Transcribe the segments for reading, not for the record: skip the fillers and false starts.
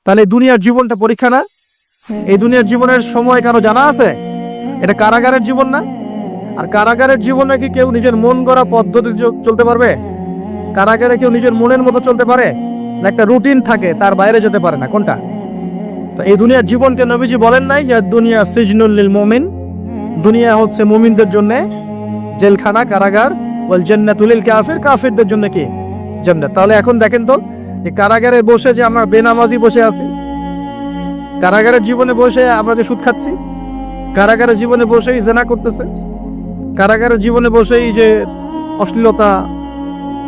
তাহলে দুনিয়ার জীবনটা পরীক্ষা না? এই দুনিয়ার জীবনের সময় কারো জানা আছে? এটা কারাগারের জীবন না? আর কারাগারের জীবনে কি কেউ নিজের মন গড়া পদ্ধতি চলতে পারবে? কারাগারে কেউ নিজের মনের মতো চলতে পারে না? একটা রুটিন থাকে, তার বাইরে যেতে পারে না। কোনটা? তো এই দুনিয়ার জীবনকে নবীজি বলেন নাই যে দুনিয়া সিজনুল লিল মুমিন, দুনিয়া হচ্ছে মুমিনদের জন্য জেলখানা, কারাগার, ওয়াল জান্নাতুল লিল কাফির, কাফিরদের জন্য কি জান্নাত। তাহলে এখন দেখেন তো, এই কারাগারে বসে যে আমরা বেনামাজি বসে আছি, কারাগারের জীবনে বসে আমরা যে সুদ খাচ্ছি, কারাগারের জীবনে বসেই জেনা করতেছে, কারাগারের জীবনে বসেই যে অশ্লীলতা,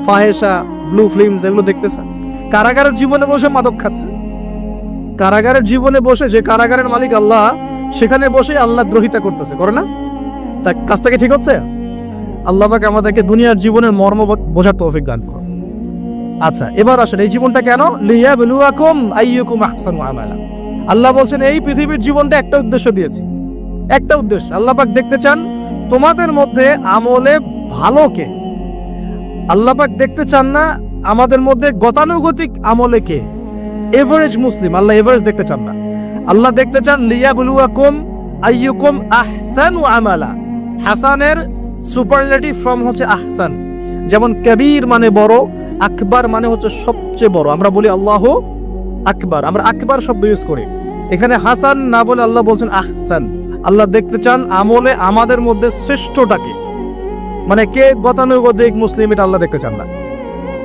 ফাহেসা, ব্লু ফিল্মস এগুলো দেখতেছে, কারাগারের জীবনে বসে মাদক খাচ্ছে, কারাগারের জীবনে বসে, যে কারাগারের মালিক আল্লাহ, সেখানে বসে আল্লাহ দ্রোহিতা করতেছে, করে না? তা কাজটা কি ঠিক হচ্ছে? আল্লাহ পাক আমাদেরকে দুনিয়ার জীবনের মর্ম বোঝার তৌফিক দান করুন। আচ্ছা, এবার আসেন এই জীবনটা কেন? লিয়াবলুয়াকুম আইয়ুকুম আহসানু আমালা। আল্লাহ বলছেন এই পৃথিবীর জীবনটা একটা উদ্দেশ্য দিয়েছি, একটা উদ্দেশ্য। আল্লাহ পাক দেখতে চান তোমাদের মধ্যে আমলে ভালো কে। আল্লাহ পাক দেখতে চান না আমাদের মধ্যে গতানুগতিক আমলে কে, এভারেজ মুসলিম। আল্লাহ এভারেজ দেখতে চান না, আল্লাহ দেখতে চান লিয়াবলুয়াকুম আইয়ুকুম আহসানু আমালা। হাসানের সুপারলেটিভ ফর্ম হচ্ছে আহসান। যেমন কবির মানে বড়, আকবার মানে হচ্ছে সবচেয়ে বড়। আমরা বলি আল্লাহু আকবার, আমরা আকবার শব্দ ইউজ করি। এখানে হাসান না বলে আল্লাহ বলছেন আহসান। আল্লাহ দেখতে চান আমলে আমাদের মধ্যে শ্রেষ্ঠটাকে, মানে কে গতানুগতিক মুসলিম, এটা আল্লাহ দেখতে চান না।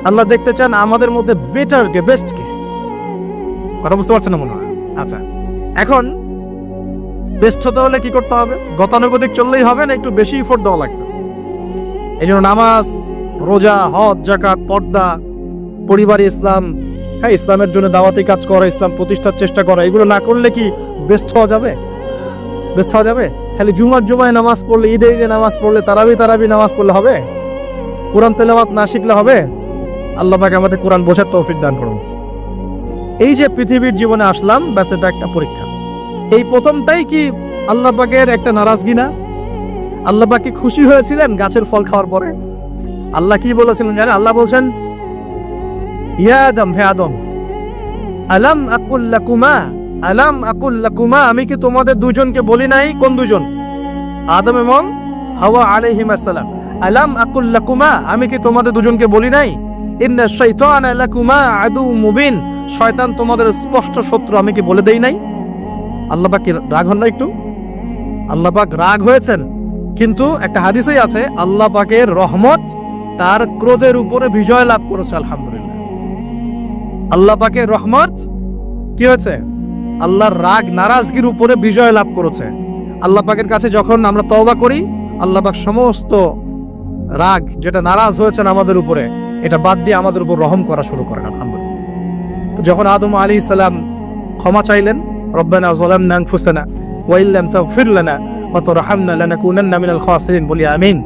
আল্লাহ দেখতে চান আমাদের মধ্যে বেটার কে, বেস্ট কে। কথা বুঝতে পারছেন না মনে হয়? আচ্ছা, এখন বেস্ট হতে হলে কি করতে হবে? গতানুগতিক চললেই হবে না, একটু বেশি এফোর্ট দেওয়া লাগবে। এই জন্য নামাজ, রোজা, হজ, জাকাত, পর্দা, পরিবারে ইসলাম, হ্যাঁ, ইসলামের জন্য দাওয়াতি কাজ করা, ইসলাম প্রতিষ্ঠার চেষ্টা করা, এগুলো না করলে কি বেস্ট হওয়া যাবে? বেস্ট হওয়া যাবে? খালি জুমায় নামাজ পড়লে, ঈদে নামাজ পড়লে, তারাবি নামাজ পড়লে হবে? কোরআন তেলাওয়াত না শিখলে হবে? আল্লাহ পাক আমাদের কোরআন বোঝার তৌফিক দান করুন। এই যে পৃথিবীর জীবনে আসলাম, ব্যাস এটা একটা পরীক্ষা। এই প্রথমটাই কি আল্লাহ পাকের একটা নারাজগি না? আল্লাহ পাক কি খুশি হয়েছিলেন গাছের ফল খাওয়ার পরে? আল্লাহ কি বলেছিলেন জানেন? আল্লাহ বলছেন, ইয়া আদম, হে আদম, আলাম আকুল লাকুমা, আমি কি তোমাদের দুজনকে বলি নাই? কোন দুজন? আদম এবং হাওয়া আলাইহিমুস সালাম। আলাম আকুল লাকুমা, আমি কি তোমাদের দুজনকে বলি নাই? ইন্না শাইতানা লাকুমা আদুউম মুবিন, শয়তান তোমাদের স্পষ্ট শত্রু, আমি কি বলে দেই নাই? আল্লাহ পাক কি রাগ হন না একটু? আল্লাহ পাক রাগ হয়েছেন, কিন্তু একটা হাদিসেই আছে আল্লাহ পাকের রহমত তার ক্রোধের উপরে বিজয় লাভ করেছে। আলহামদুলিল্লাহ, আল্লাহ পাকের রহমত কি হয়েছে? আল্লাহর রাগ, নারাজগির উপরে বিজয় লাভ করেছে। আল্লাহ পাকের কাছে যখন আমরা তওবা করি, আল্লাহ পাক সমস্ত রাগ, যেটা নারাজ হয়েছেন আমাদের উপরে, এটা বাদ দিয়ে আমাদের উপর রহম করা শুরু করেন। আলহামদুলিল্লাহ, যখন আদম আলাইহিস সালাম ক্ষমা চাইলেন, রব্বানা যালামনা আনফুসানা ওয়া ইল্লাম তাগফির লানা ওয়া তারহামনা লানাকুনান্না মিনাল খাসিরিন, বলি আমিন,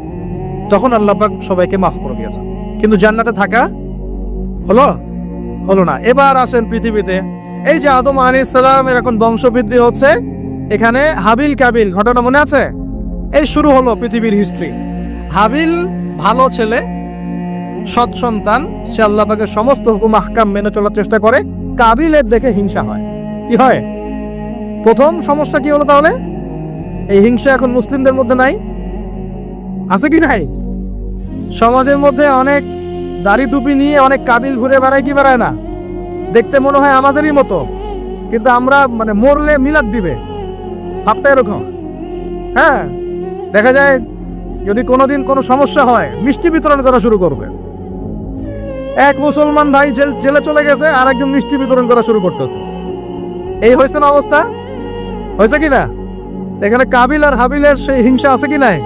তখন আল্লাহ পাক সবাইকে মাফ করে দিয়েছেন। কিন্তু জান্নাতে থাকা হলো না। এবার আসেন পৃথিবীতে, এই যে আদম আলাইহিস সালামের এখন বংশবৃদ্ধি হচ্ছে, এখানে হাবিল কাবিল ঘটনা মনে আছে? এই শুরু হলো পৃথিবীর হিস্ট্রি। হাবিল ভালো ছেলে, সৎ সন্তান, সে আল্লাহ পাকের সমস্ত হুকুম আহকাম মেনে চলার চেষ্টা করে। কাবিলের দেখে হিংসা হয়। কি হয়? প্রথম সমস্যা কি হলো তাহলে? এই হিংসা এখন মুসলিমদের মধ্যে নাই, আছে কি নাই? সমাজের মধ্যে অনেক দাড়ি টুপি নিয়ে অনেক কাবিল ঘুরে বেড়ায়, কি বেড়ায় না? দেখতে মনে হয় আমাদেরই মতো, কিন্তু আমরা মানে মরলে মিলাদ দিবে, ভাবটা এরকম। হ্যাঁ, দেখা যায় যদি কোনোদিন কোনো সমস্যা হয়, মিষ্টি বিতরণ করা শুরু করবে। এক মুসলমান ভাই জেলে চলে গেছে, আর একজন মিষ্টি বিতরণ করা শুরু করতেছে। এই হয়েছে না অবস্থা? হয়েছে কি না? এখানে কাবিল আর হাবিলের সেই হিংসা আছে কি নাই?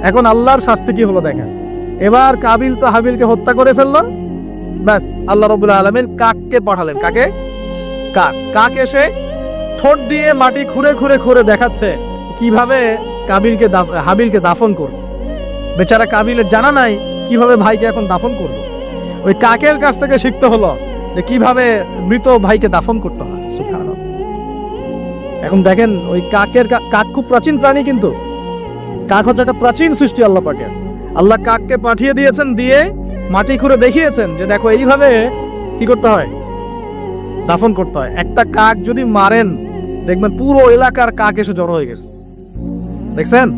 এখন আল্লাহর শাস্তি কি হলো দেখেন। এবার কাবিল তো হাবিলকে হত্যা করে ফেললো, ব্যাস আল্লাহ রাব্বুল আলামিন কাককে পাঠালেন। কাকে? কাক এসে ঠোঁট দিয়ে মাটি খুঁড়ে দেখাচ্ছে কিভাবে হাবিলকে দাফন করবে। বেচারা কাবিলের জানা নাই কিভাবে ভাইকে এখন দাফন করবে। ওই কাকের কাছ থেকে শিখতে হলো যে কিভাবে মৃত ভাইকে দাফন করতে হয়। সুবহানাল্লাহ। এখন দেখেন ওই কাক খুব প্রাচীন প্রাণী, কিন্তু কাক হচ্ছে একটা প্রাচীন সৃষ্টি আল্লাহ পাকের। আল্লাহ কাককে পাঠিয়ে দিয়েছেন, দিয়ে মাটি খুঁড়ে দেখিয়েছেন যে দেখো এইভাবে কি করতে হয়, দাফন করতে হয়। একটা কাক যদি মারেন, দেখবেন পুরো এলাকার কাক এসে জড়ো হয়ে গেছে। দেখছেন,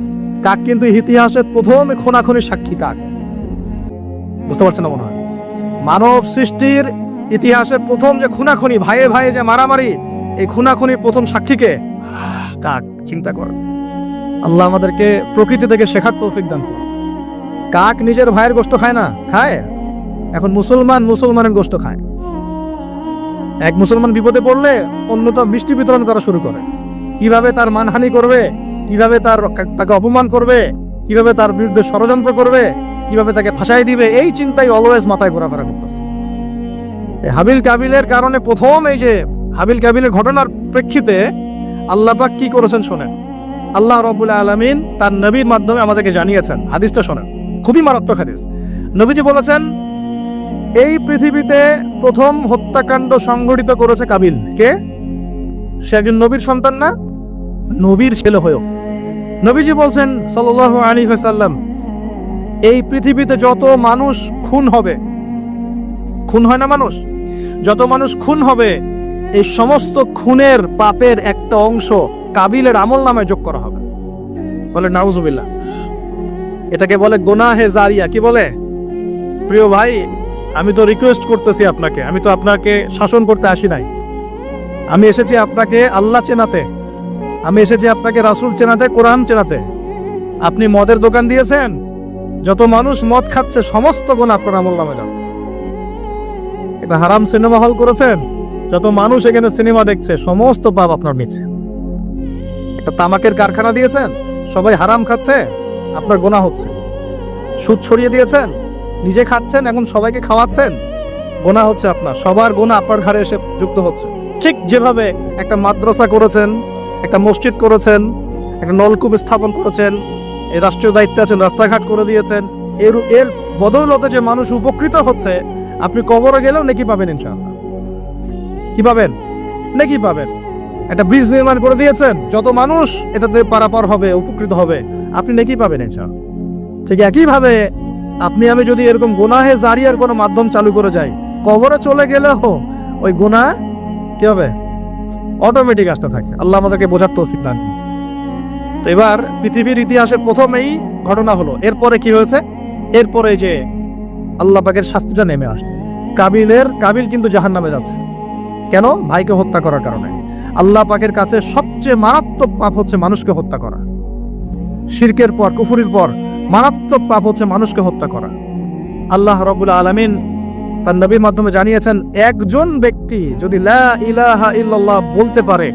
কাক কিন্তু ইতিহাসের প্রথম খুনাখুনির সাক্ষী কাক। বুঝতে পারছেন না মনে হয়? মানব সৃষ্টির ইতিহাসের প্রথম যে খুনাখুনি, ভাইয়ে ভাইয়ে যে মারামারি, এই খুনাখুনির প্রথম সাক্ষীকে কাক। চিন্তা কর, আল্লাহ আমাদেরকে প্রকৃতি থেকে শেখার তৌফিক দান করুন। কাক নিজের ভাইয়ের গোশত খায় না? খায়। এখন মুসলমানের গোশত খায়। এক মুসলমান বিপদে পড়লে অন্যটা মিষ্টি বিতরণ তারা শুরু করে। কিভাবে তার মানহানি করবে, কিভাবে তাকে অপমান করবে, কিভাবে তার বিরুদ্ধে ষড়যন্ত্র করবে, কিভাবে তাকে ফাঁসাই দিবে, এই চিন্তাই অলওয়েজ মাথায় ঘোরাফেরা করতেছে। হাবিল কাবিলের কারণে প্রথম এই যে হাবিল কাবিলের ঘটনার প্রেক্ষিতে আল্লাহ পাক কি করেছেন শোনেন। আল্লাহ রাব্বুল আলামিন তার নবীর মাধ্যমে আমাদেরকে জানিয়েছেন। হাদিসটা শোনেন, খুবই মারাত্মক হাদিস। নবীজি বলেছেন, এই পৃথিবীতে প্রথম হত্যাকাণ্ড সংঘটিত করেছে কাবিল। কে? সে একজন নবীর সন্তান না, নবীর ছেলে হয়েও। নবীজি বলছেন সাল্লাল্লাহু আলাইহি ওয়াসাল্লাম, এই পৃথিবীতে যত মানুষ খুন হবে, খুন হয় না মানুষ, যত মানুষ খুন হবে, এই সমস্ত খুনের পাপের একটা অংশ কাবিলের আমল নামায় যোগ করা হবে। বলে নাউজুবিল্লাহ। এটাকে বলে গুনাহে জারিয়া। কি বলে? প্রিয় ভাই, আমি তো রিকোয়েস্ট করতেছি আপনাকে, আমি তো আপনাকে শাসন করতে আসি নাই। আমি এসেছি আপনাকে আল্লাহ চেনাতে, আমি এসেছি আপনাকে রাসূল চেনাতে, কোরআন চেনাতে। আপনি মদের দোকান দিয়েছেন, যত মানুষ মদ খাচ্ছে সমস্ত গুনাহ আপনার আমল নামে যাচ্ছে। এটা হারাম সিনেমা হল করেছেন, যত মানুষ এখানে সিনেমা দেখছে সমস্ত পাপ আপনার নিচে। একটা তামাকের কারখানা দিয়েছেন, সবাই হারাম খাচ্ছে, আপনার গুনাহ হচ্ছে। সুদ ছড়িয়ে দিয়েছেন, নিজে খাচ্ছেন, এখন সবাইকে খাওয়াচ্ছেন, গুনাহ হচ্ছে আপনার। সবার গুনাহ আপনার ঘাড়ে এসে যুক্ত হচ্ছে। ঠিক যেভাবে একটা মাদ্রাসা করেছেন, একটা মসজিদ করেছেন, একটা নলকূপ স্থাপন করেছেন, এই রাষ্ট্রীয় দায়িত্বে আছেন, রাস্তাঘাট করে দিয়েছেন, এর বদৌলতে যে মানুষ উপকৃত হচ্ছে, আপনি কবরে গেলেও নেকি পাবেন ইনশাআল্লাহ। কি পাবেন? নেকি পাবেন। একটা ব্রিজ নির্মাণ করে দিয়েছেন, যত মানুষ এটাতে পারাপার হবে, উপকৃত হবে, আপনি নেকি পাবেন ইনশাআল্লাহ। ঠিক একইভাবে আপনি আমি যদি এরকম গুনাহে জারিয়ার কোনো মাধ্যম চালু করে যাই, কবরে চলে গেলেও ওই গুনাহ কি হবে? অটোমেটিক আসতে থাকবে। আল্লাহ আমাদেরকে বোঝার তৌফিক দান করুন। তো এবার পৃথিবীর ইতিহাসে প্রথম এই ঘটনা হলো। এরপরে কি হয়েছে? এরপরে যে আল্লাহ পাকের শাস্তিটা নেমে আসে। কাবিল কিন্তু জাহান্নামে যাচ্ছে। কেন? ভাইকে হত্যা করার কারণে। আল্লাহ পাকের কাছে সবচেয়ে মারাত্মক পাপ হচ্ছে মানুষকে হত্যা করা। শিরকের পর, কুফরির পর মারাত্মক পাপ হচ্ছে মানুষকে হত্যা করা। আল্লাহ রাব্বুল আলামিন তার নবীর মাধ্যমে জানিয়েছেন, একজন ব্যক্তি যদি লা ইলাহা ইল্লাল্লাহ বলতে পারে,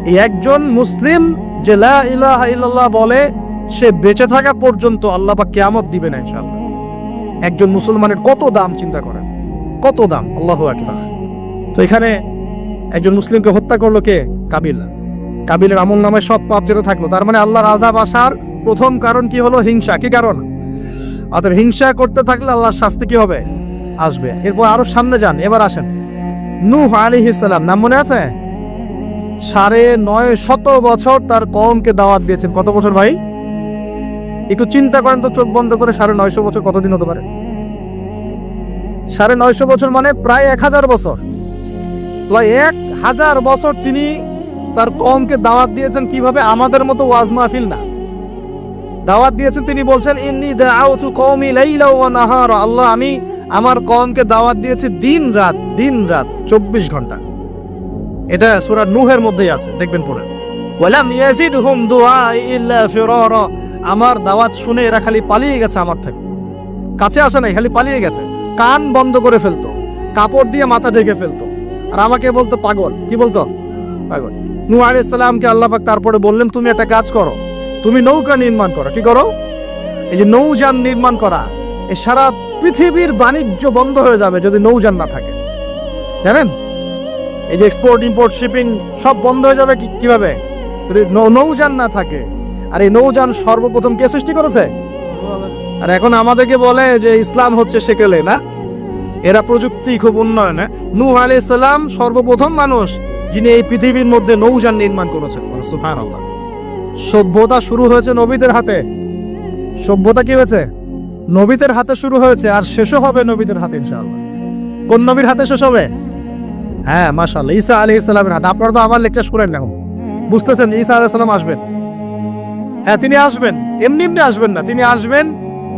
এই একজন মুসলিম যে লা ইলাহা ইল্লাল্লাহ বলে, সে বেঁচে থাকা পর্যন্ত আল্লাহ পাক কিয়ামত দিবে না ইনশাআল্লাহ। একজন মুসলমানের কত দাম চিন্তা করেন, কত দাম। আল্লাহু আকবার। তো এখানে একজন মুসলিমকে হত্যা করলো কে? কাবিল। কাবিলের আমল নামায় সব পাপ যেটা থাকলো, তার মানে আল্লাহর আযাব আসার প্রথম কারণ কি হলো? হিংসা। কি কারণ? অর্থাৎ হিংসা করতে থাকলে আল্লাহর শাস্তি কি হবে? আসবে। এরপর আরো সামনে যান, এবার আসেন নূহ আলাইহিস সালাম। নাম মনে আছে? 950 বছর তার কওমকে দাওয়াত দিয়েছেন। কত বছর ভাই? একটু চিন্তা করেন তো, চোখ বন্ধ করে। 950 বছর কতদিন হতে পারে? 950 বছর মানে প্রায় 1000 বছর। প্রায় 1000 বছর তিনি তার কওমকে দাওয়াত দিয়েছেন। কিভাবে? আমাদের মতো ওয়াজ মাহফিল না, দাওয়াত দিয়েছেন। তিনি বলছেন, ইন্নী দাআউতু কওমি লাইলা ওয়া নাহারা। আল্লাহ, আমি আমার কওমকে দাওয়াত দিয়েছি দিন রাত 24 ঘন্টা। এটা সূরা নূহের মধ্যেই আছে, দেখবেন পড়ে। ওয়ালাম ইয়াজিদহুম দুআই ইল্লা ফিরারা। আমার দাওয়াত শুনে এরা খালি পালিয়ে গেছে আমার থেকে, কাছে আসে নাই, খালি পালিয়ে গেছে। কান বন্ধ করে ফেলতো, কাপড় দিয়ে মাথা ঢেকে ফেলতো, আর আমাকে বলতো পাগল। কি বলতো? পাগল। নূহ আলাইহিস সালামকে আল্লাহ পাক তারপরে বললেন, তুমি একটা কাজ করো, তুমি নৌকা নির্মাণ করো। কি করো? এই যে নৌযান নির্মাণ করা, এই সারা পৃথিবীর বাণিজ্য বন্ধ হয়ে যাবে যদি নৌযান না থাকে। জানেন, এই যে এক্সপোর্ট ইম্পোর্ট শিপিং সব বন্ধ হয়ে যাবে। কিভাবে? যদি নৌযান না থাকে। আর এই নৌযান সর্বপ্রথম কে সৃষ্টি করেছে? আর এখন আমাদেরকে বলে যে ইসলাম হচ্ছে সেকেলে, না? এরা প্রযুক্তি খুব উন্নয়ন। নূহ আলাইহিস সালাম সর্বপ্রথম মানুষ যিনি এই পৃথিবীর মধ্যে নৌযান নির্মাণ করেছেন। সুবহানাল্লাহ। সভ্যতা শুরু হয়েছে নবীদের হাতে। সভ্যতা কি হয়েছে? নবীদের হাতে শুরু হয়েছে, আর শেষও হবে নবীদের হাতে ইনশাআল্লাহ। কোন নবীর হাতে শেষ হবে? হ্যাঁ মাশাআল্লাহ, ঈসা আলাইহিস সালামের হাত। আপনারা তো আবার লেকচার শুনেন না, এখন বুঝতেছেন যে ঈসা আলাইহিস সালাম আসবেন। হ্যাঁ তিনি আসবেন, এমনি এমনি আসবেন না, তিনি আসবেন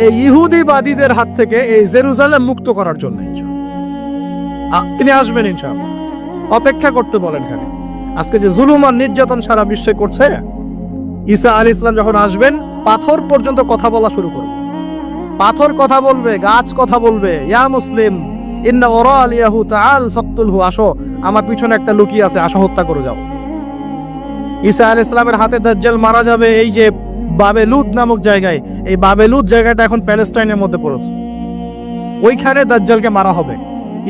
এই ইহুদিবাদীদের হাত থেকে এই জেরুজালেম মুক্ত করার জন্য। তিনি আসবেন ইনশাআল্লাহ, অপেক্ষা করতে বলেন। খালি আজকে যে জুলুম আর নির্যাতন সারা বিশ্বে করছে, ঈসা আলাইহিস সালাম যখন আসবেন পাথর পর্যন্ত কথা বলা শুরু করবে। পাথর কথা বলবে, গাছ কথা বলবে, ইয়া মুসলিম ইন্না ওরালিয়াহু তাআল ফাকতুলহু, আসো আমার পিছনে একটা লুকিয়ে আছে, আসো হত্যা করে যাও। ঈসা আলাইহিস সালামের হাতে দাজ্জাল মারা যাবে এই যে বাবেলুদ নামক জায়গায়। এই বাবেলুদ জায়গাটা এখন প্যালেস্টাইনের মধ্যে পড়েছে, ওইখানে দাজ্জালকে মারা হবে।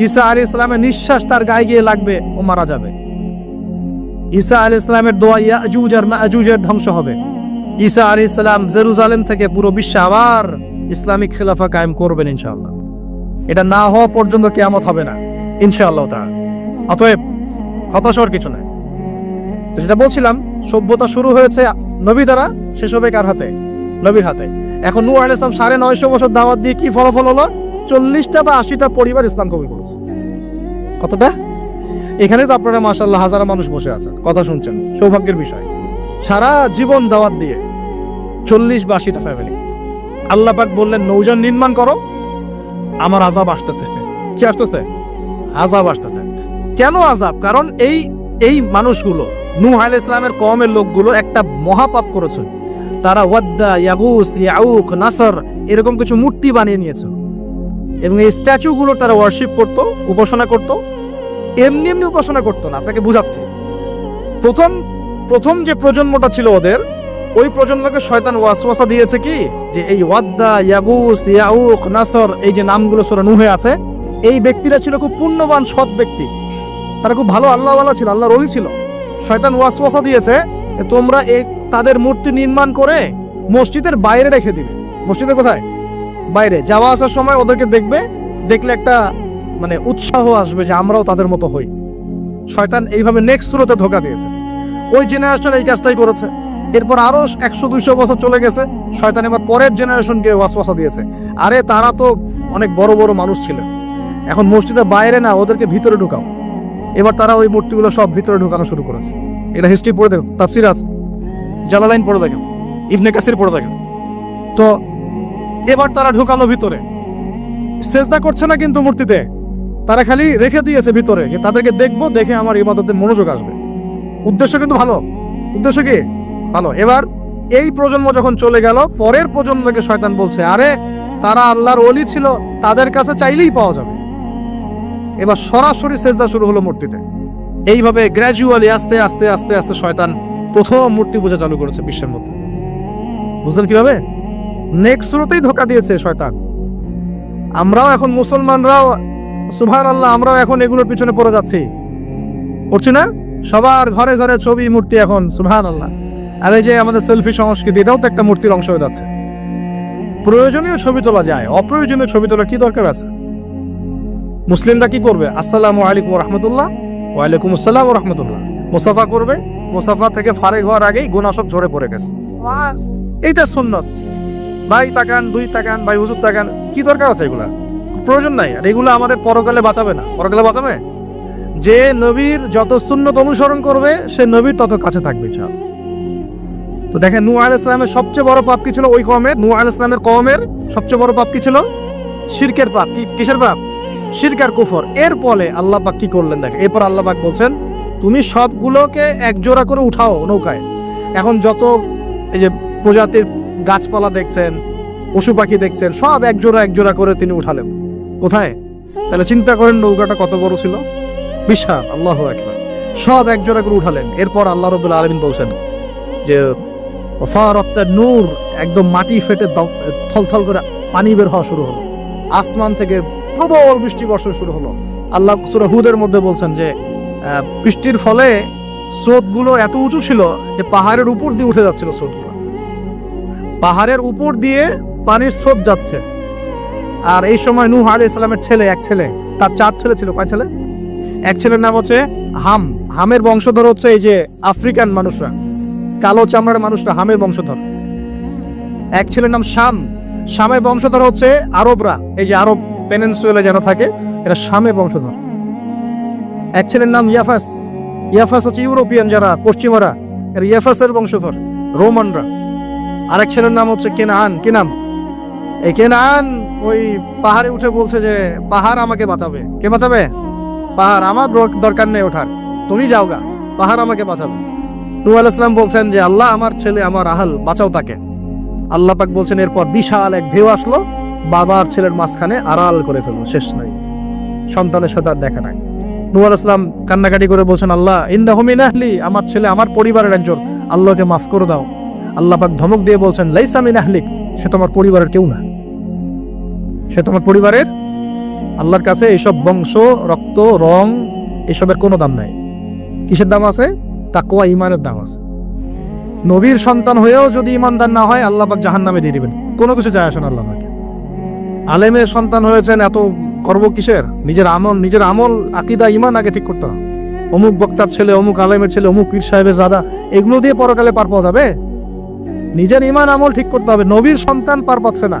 ঈসা আলাইহিস সালামের নিঃশ্বাস তার গায়ে গিয়ে লাগবে, ও মারা যাবে। ঈসা আলাইহিস সালামের দোয়া ইয়াজুজ আর মাজুজের ধ্বংস হবে। ঈসা আলাইহিস সালাম জেরুজালেম থেকে পুরো বিশ্বে আবার ইসলামিক খেলাফা কায়েম করবেন ইনশাআল্লাহ। এটা না হওয়া পর্যন্ত কিয়ামত হবে না ইনশাআল্লাহ তাআলা। অতএব হতাশ হওয়ার কিছু নাই। তো যেটা বলছিলাম, সভ্যতা শুরু হয়েছে নবী দ্বারা, শেষ হবে কার হাতে? নবীর হাতে। এখন নূহ আলাইহিস সালাম 950 বছর দাওয়াত দিয়ে কি ফলাফল হলো? 40টা বা 80টা পরিবার ইসলাম কবুল করেছে। কতটা? এখানে তো আপনারা মাশাআল্লাহ হাজার মানুষ বসে আছেন, কথা শুনছেন, সৌভাগ্যের বিষয়। সারা জীবন দাওয়াত দিয়ে 40 বা 80টা ফ্যামিলি। আল্লাহ পাক বললেন নৌযান নির্মাণ করো, আমার আযাব আসতেছে। কি আসতেছে? আযাব আসতেছে। কেন আযাব? কারণ এই মানুষগুলো, নূহ আলাইহিস সালামের কওমের লোকগুলো একটা মহাপাপ করেছে। তারা ওয়াদ্দা, ইয়াগুস, ইয়াউক, নাসর এরকম কিছু মূর্তি বানিয়ে নিয়েছে, এবং এই স্ট্যাচুগুলো তারা ওয়ার্শিপ করত, উপাসনা করত। এমনি এমনি উপাসনা করতো না, আপনাকে বুঝাচ্ছি। প্রথম যে প্রজন্মটা ছিল ওদের, ওই প্রজন্মকে শয়তান ওয়াসওয়াসা দিয়েছে কি, যে এই ওয়াদ্দা, ইয়াগুস, ইয়াউক, নাসর এই যে নামগুলো সূরা নূহে আছে, এই ব্যক্তিরা ছিল খুব পুণ্যবান সৎ ব্যক্তি, তারা খুব ভালো আল্লাহওয়ালা ছিল, আল্লাহর ওলি ছিল। শয়তান ওয়াসওয়াসা দিয়েছে তোমরা তাদের মূর্তি নির্মাণ করে মসজিদের বাইরে রেখে দিবে। মসজিদের কোথায়? বাইরে। যাওয়া আসার সময় ওদেরকে দেখলে একটা মানে উৎসাহ আসবে যে আমরাও তাদের মতো হই। শয়তান এইভাবে নেক্সট সুরতে ধোঁকা দিয়েছে। ওই জেনারেশন এই কাজটাই করেছে। এরপর আরো 100-200 বছর চলে গেছে, শয়তান এবার পরের জেনারেশনকে ওয়াসওয়াসা দিয়েছে, আরে তারা তো অনেক বড় বড় মানুষ ছিল, এখন মসজিদের বাইরে না, ওদেরকে ভিতরে ঢুকাও। এবার তারা ওই মূর্তিগুলো সব ভিতরে ঢুকানো শুরু করেছে। এটা হিস্ট্রি পড়ে দেখো, তাফসির আছে, জালালাইন পড়ে দেখো, ইবনে কাসির পড়ে দেখো। তো এবার তারা ঢুকালো ভিতরে, সেজদা করছে না কিন্তু মূর্তিতে, তারা খালি রেখে দিয়েছে ভিতরে, যে তাদেরকে দেখবো, দেখে আমার ইবাদতে মনোযোগ আসবে। উদ্দেশ্য কিন্তু ভালো, উদ্দেশ্য কি ভালো। এবার এই প্রজন্ম যখন চলে গেল, পরের প্রজন্মকে শয়তান বলছে আরে তারা আল্লাহর ওলি ছিল, তাদের কাছে চাইলেই পাওয়া যাবে। এবার সরাসরি সেজদা শুরু হলো মূর্তিতে। এইভাবে গ্র্যাজুয়ালি আস্তে আস্তে আস্তে আস্তে শয়তান প্রথম মূর্তি পূজা চালু করেছে বিশ্বের মধ্যে। বুঝলেন কিভাবে? নেক্সট শুরুতেই ধোঁকা দিয়েছে শয়তান। আমরাও এখন মুসলমানরাও সুবহানাল্লাহ, আমরাও এখন এগুলোর পিছনে পড়ে যাচ্ছি, করছি না? সবার ঘরে ঘরে ছবি, মূর্তি এখন, সুবহানাল্লাহ। আর এই যে আমাদের সেলফি সংস্কৃতি, এটাও তো একটা মূর্তির অংশ হয়ে যাচ্ছে। প্রয়োজনীয় ছবি তোলা যায়, অপ্রয়োজনীয় ছবি তোলার কি দরকার আছে? মুসলিমরা কি করবে? আসসালামু আলাইকুম ওয়া রাহমাতুল্লাহ, ওয়া আলাইকুম আসসালাম ওয়া রাহমাতুল্লাহ, মুসাফা করবে। মুসাফা থেকে ফারেক হওয়ার আগেই গুনাহ সব ঝরে পড়ে গেছে। এইটা সুন্নত। ভাই তাকান, দুই তাকান, ভাই হুজুর তাকান, কি দরকার আছে? এগুলা প্রয়োজন নাই। আর এগুলো আমাদের পরকালে বাঁচাবে না। পরকালে বাঁচাবে যে নবীর যত সুন্নত অনুসরণ করবে, সে নবীর তত কাছে থাকবে ইনশাআল্লাহ। তো দেখেন নূহ আলাইহিস সালামের সবচেয়ে বড় পাপ কি ছিল? ওই কওমের, নূহ আলাইহিস সালামের কওমের সবচেয়ে বড় পাপ কি ছিল? শিরকের পাপ। কিসের পাপ? শিরক আর কুফর। এর ফলে আল্লাহ পাক কি করলেন দেখেন। এরপর আল্লাহ পাক বলছেন তুমি সবগুলোকে এক জোড়া করে উঠাও নৌকায়। এখন যত এই যে প্রজাতির গাছপালা দেখছেন, পশু পাখি দেখছেন, সব এক জোড়া করে তিনি উঠালেন। কোথায়? তাহলে চিন্তা করেন নৌকাটা কত বড় ছিল, বিশাল। আল্লাহু আকবার। সব এক জোড়া করে উঠালেন। এরপর আল্লাহ রাব্বুল আলামিন বলছেন যে ফারাতান নূর, একদম মাটি ফেটে থলথল করে পানি বের হওয়া শুরু হলো, আসমান থেকে প্রবল বৃষ্টি বর্ষণ শুরু হলো। আল্লাহ সূরা হুদের মধ্যে বলছেন যে বৃষ্টির ফলে স্রোতগুলো এত উঁচু ছিল যে পাহাড়ের উপর দিয়ে উঠে যাচ্ছিল স্রোতগুলো। পাহাড়ের উপর দিয়ে পানির স্রোত যাচ্ছে। আর এই সময় নূহ আলাইহিস সালামের এক ছেলে, তার 4 ছেলে ছিল। কয় ছেলে? এক ছেলের নাম হচ্ছে হাম। হামের বংশধর হচ্ছে এই যে আফ্রিকান মানুষরা, কালো চামড়ার মানুষরা হামের বংশধর। এক ছেলের নাম শাম। শামের বংশধর হচ্ছে আরবরা, এই যে আরব পেনিনসুলা যেন থাকে, এরা শামের বংশধর। এক ছেলের নাম ইয়াফাস। ইয়াফাস হচ্ছে ইউরোপিয়ান, যারা পশ্চিমারা, এর ইয়াফাসের বংশধর রোমানরা। আরেক ছেলের নাম হচ্ছে কেনান। কি নাম? এই কেনান ওই পাহাড়ে উঠে বলছে যে পাহাড় আমাকে বাঁচাবে। কে বাঁচাবে? পাহাড়। আমার দরকার নেই ওঠার, তুমি যাও গা, পাহাড় আমাকে বাঁচাবে। নূহ আলাইহিস সালাম বলছেন যে আল্লাহ, আমার ছেলে, আমার আহাল, বাঁচাও তাকে। আল্লাহ পাক বলছেন এরপর বিশাল এক ঢেউ আসলো, বাবার ছেলের মাঝখানে আড়াল করে ফেললো, শেষ নাই, সন্তানের সাথে আর দেখা নাই। নূহ আলাইহিস সালাম কান্নাকাটি করে বলছেন আল্লাহ ইন্নাহু মিন আহলি, আমার ছেলে আমার পরিবারের একজন, আল্লাহকে মাফ করে দাও। আল্লাহ পাক ধমক দিয়ে বলছেন লাইসা মিন আহলিক, সে তোমার পরিবারের কেউ না, সে তোমার পরিবারের। আল্লাহর কাছে এইসব বংশ, রক্ত, রং, এসবের কোনো দাম নাই। কিসের দাম আছে? তাকওয়া, ঈমানের দাম আছে। নবীর সন্তান হয়েও যদি ঈমানদার না হয়, আল্লাহ পাক জাহান্নামে দিয়ে দিবেন, কোনো কিছু যায় আসে না আল্লাহ পাকে। আলেমের সন্তান হয়েছেন, এত গর্ব কিসের? নিজের আমল, আকীদা, ঈমান আগে ঠিক করতে হবে। অমুক বক্তার ছেলে, অমুক আলেমের ছেলে, অমুক পীর সাহেবের জাদা, এগুলো দিয়ে পরকালে পার পাওয়া যাবে? নিজের ঈমান আমল ঠিক করতে হবে। নবীর সন্তান পার পাচ্ছে না,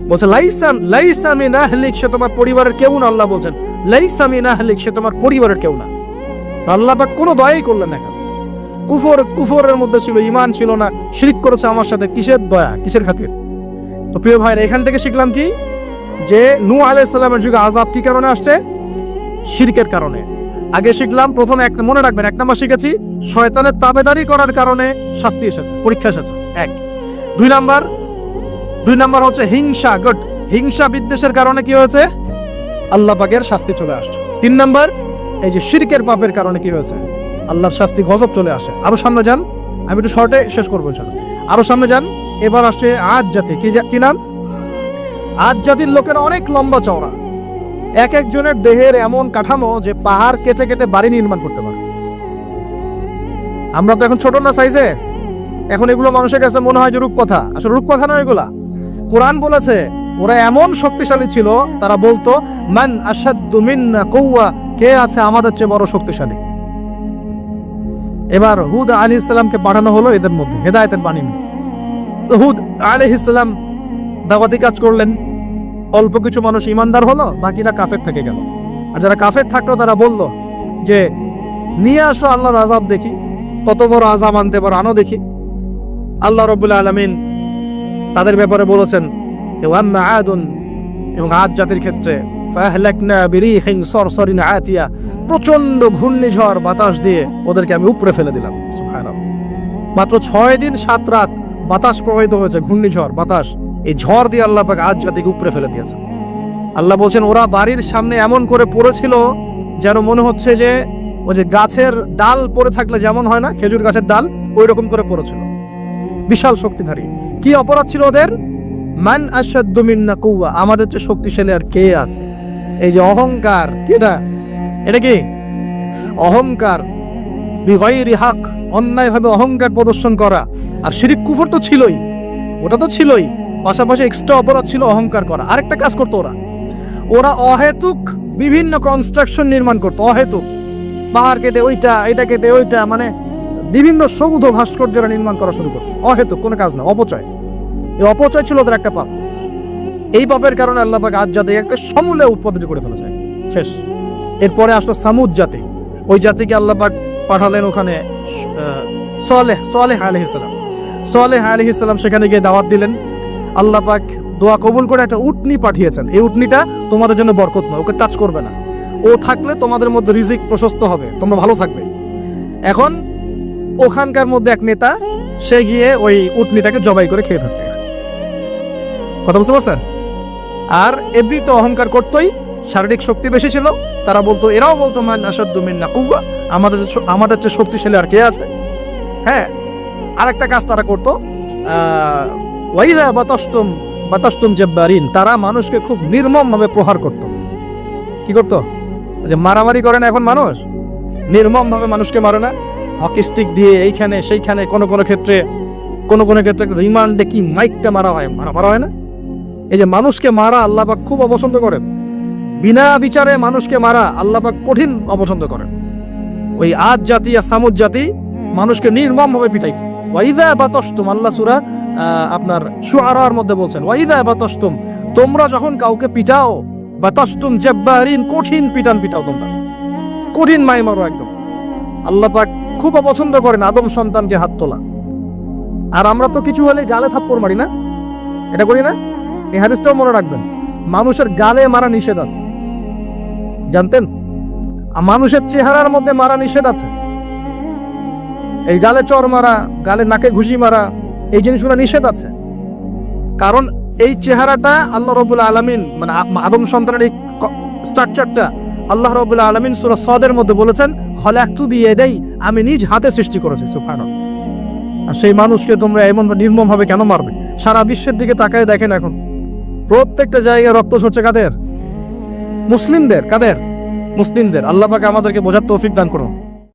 বলছে লাইসা মিন আহলিক, সে তোমার পরিবারের কেউ না। আল্লাহ বলছেন লাইসা মিন আহলিক, সে তোমার পরিবারের কেউ না। আল্লাহ পাক কোনো দয়াই করলেন না। কুফরের মধ্যে ছিল, ঈমান ছিল না, শিরক করেছে আমার সাথে, কিসের দয়া, কিসের খাতির? তো প্রিয় ভাইরা, এখান থেকে শিখলাম কি, যে নূহ আলাইহিস সালামের যুগে আযাব কি কারণে আসছে? শিরকের কারণে। আগে শিখলাম, প্রথমে মনে রাখবেন, 1 নাম্বার শিখেছি শয়তানের তাবেদারি করার কারণে শাস্তি এসেছে, পরীক্ষা এসেছে। 1। 2 নাম্বার হচ্ছে হিংসা, হিংসা বিদ্বেষের কারণে কি হয়েছে? আল্লাহ পাকের শাস্তি চলে আসছে। 3 নাম্বার, এই যে শিরকের পাপের কারণে কি হয়েছে? আল্লাহর শাস্তি, গজব চলে আসে। আরো সামনে যান, আমি একটু শর্টে শেষ করবো ইনশাআল্লাহ। আরো সামনে যান, এবার আসছে আদ জাতি। কি নাম? আদ জাতির লোকেরা অনেক লম্বা চওড়া, এক একজনের দেহের এমন কাঠামো যে পাহাড় কেটে কেটে বাড়ি নির্মাণ করতে পারে। আমরা তো এখন ছোট না সাইজে, এখন এগুলো মানুষের কাছে মনে হয় যে রূপকথা, আসলে রূপকথা নয় এগুলা। কোরআন বলেছে ওরা এমন শক্তিশালী ছিল, তারা বলতো মান আশাদ্দু মিন্না কুওয়া, কে আছে আমাদের চেয়ে বড় শক্তিশালী। এবার হুদ আলাইহিস সালামকে পাঠানো হলো এদের মধ্যে হেদায়েতের বাণী নিয়ে। হুদ আলাইহিস সালাম দাওয়াতি কাজ করলেন, অল্প কিছু মানুষ ঈমানদার হলো, বাকিরা কাফের থেকে গেল। আর যারা কাফের থাকলো তারা বলল যে নিয়ে আসো আল্লাহর আযাব দেখি, কত বড় আযাব আনতে পারো, আনো দেখি। আল্লাহ রাব্বুল আলামিন তাদের ব্যাপারে বলেছেন যে ওয়াম্মা আদুন, এবং আদ জাতির ক্ষেত্রে ফাহলাকনা বিরিহিন সরসরিন আতিয়া, প্রচন্ড ঘূর্ণিঝড় বাতাস দিয়ে ওদেরকে আমি উপরে ফেলে দিলাম। সুবহানাল্লাহ। মাত্র 6 দিন 7 রাত বাতাস প্রবাহিত হয়েছে, ঘূর্ণিঝড় বাতাস, এই ঝড় দিয়ে আল্লাহ পাক আদ জাতিকে উপরে ফেলে দিয়েছে। আল্লাহ বলছেন ওরা বাড়ির সামনে এমন করে পড়েছিল যেন মনে হচ্ছে যে ওই যে গাছের ডাল পড়ে থাকলে যেমন হয় না, খেজুর গাছের ডাল, ওই রকম করে পড়েছিল। বিশাল শক্তিধারী। কি অপরাধ ছিল ওদের? মান আশাদ্দু মিন্না কুওয়া, আমাদের চেয়ে শক্তিশালী আর কে আছে? এই যে অহংকার, এটা কি অহংকার, বিগাইরি হক, অন্যায়ভাবে অহংকার প্রদর্শন করা। আর শিরক কুফর তো ছিলই, ওটা তো ছিলই, পাশাপাশি এক্সট্রা অপরাধ ছিল অহংকার করা। আরেকটা কাজ করতো ওরা অহেতুক বিভিন্ন কনস্ট্রাকশন নির্মাণ করতো, অহেতুক পাহাড় কেটে ওইটা, এটা কেটে ওইটা, মানে বিভিন্ন সৌধ ভাস্কর্যরা নির্মাণ করা শুরু করতো, অহেতুক কোনো কাজ না, অপচয়। এই অপচয় ছিল ওদের একটা পাপ। এই পাপের কারণে আল্লাহ পাক আদ জাতিকে একটা সমূলে উৎপাদিত করে ফেলেছে, শেষ। এরপরে আসলো সামুদ জাতি। ওই জাতিকে আল্লাহ পাক পাঠালেন ওখানে সালেহ আলাইহিস সালাম। সালেহ আলাইহিস সালাম সেখানে গিয়ে দাওয়াত দিলেন। আল্লাহ পাক দোয়া কবুল করে একটা উটনি পাঠিয়েছেন। এই উটনিটা তোমাদের জন্য বরকত নয়, ওকে টাচ করবে না, ও থাকলে তোমাদের মধ্যে রিজিক প্রশস্ত হবে, তোমরা ভালো থাকবে। এখন ওখানকার মধ্যে এক নেতা, সে গিয়ে ওই উটনিটাকে জবাই করে খেয়ে থাকছে। কথা বুঝতে পারছেন? আর এমনি তো অহংকার করতোই, শারীরিক শক্তি বেশি ছিল। তারা বলতো, এরাও বলতো মান আশাদ্দু মিন্না কুওয়া, আমাদের চেয়ে শক্তিশালী আর কে আছে? হ্যাঁ, আরেকটা কাজ তারা করতো, ওয়াইযা বাতাসতুম জাব্বারিন, তারা মানুষকে খুব নির্মম ভাবে প্রহার করত। কি করতো? যে মারামারি করে না এখন মানুষ, নির্মম ভাবে মানুষকে মারে না, হকি স্টিক দিয়ে এইখানে সেইখানে, কোনো ক্ষেত্রে রিমান্ডে কি মাইকটা মারা হয় না। এই যে মানুষকে মারা আল্লাহ পাক খুব অপছন্দ করেন, বিনা বিচারে মানুষকে মারা আল্লাহ পাক কঠিন অপছন্দ করেন। ওই আদ জাতি আর সামুদ জাতি মানুষকে নির্মম ভাবে পিটাইত। ওয়াইযা বাতাসতুম, আল্লাহ সূরা আপনার শুআরার মধ্যে বলছেন, ওয়াইযা বাতাসতুম, তোমরা যখন কাউকে পিটাও, বাতাসতুম জাব্বারিন, কঠিন পিটাও তোমরা। কঠিন মাই মারো একদম। আল্লাহ পাক খুব অপছন্দ করেন আদম সন্তানকে হাত তোলা। আর আমরা তো কিছু হলে গালে থাপ্পড় মারি না, এটা করি না? এই হাদিসটাও মনে রাখবেন, মানুষের গালে মারা নিষেধ আছে, জানতেন? মানুষের চেহারার মধ্যে মারা নিষেধ আছে। এই গালে চর মারা, গালে নাকে ঘুষি মারা, এই জিনিসগুলো নিষেধ আছে। কারণ এই চেহারাটা আল্লাহ রাব্বুল আলামিন, মানে আদম সন্তানের এই স্ট্রাকচারটা আল্লাহ রাব্বুল আলামিন সূরা সদের মধ্যে বলেছেন, খলাকতু বিয়াদাই, আমি নিজ হাতে সৃষ্টি করেছি। সুবহানাল্লাহ। আর সেই মানুষকে তোমরা এমন নির্মম ভাবে কেন মারবে? সারা বিশ্বের দিকে তাকায় দেখেন, এখন প্রত্যেকটা জায়গায় রক্ত ঝরছে। কাদের? মুসলিমদের। কাদের? মুসলিমদের। আল্লাহ পাক আমাদেরকে বোঝার তৌফিক দান করুন।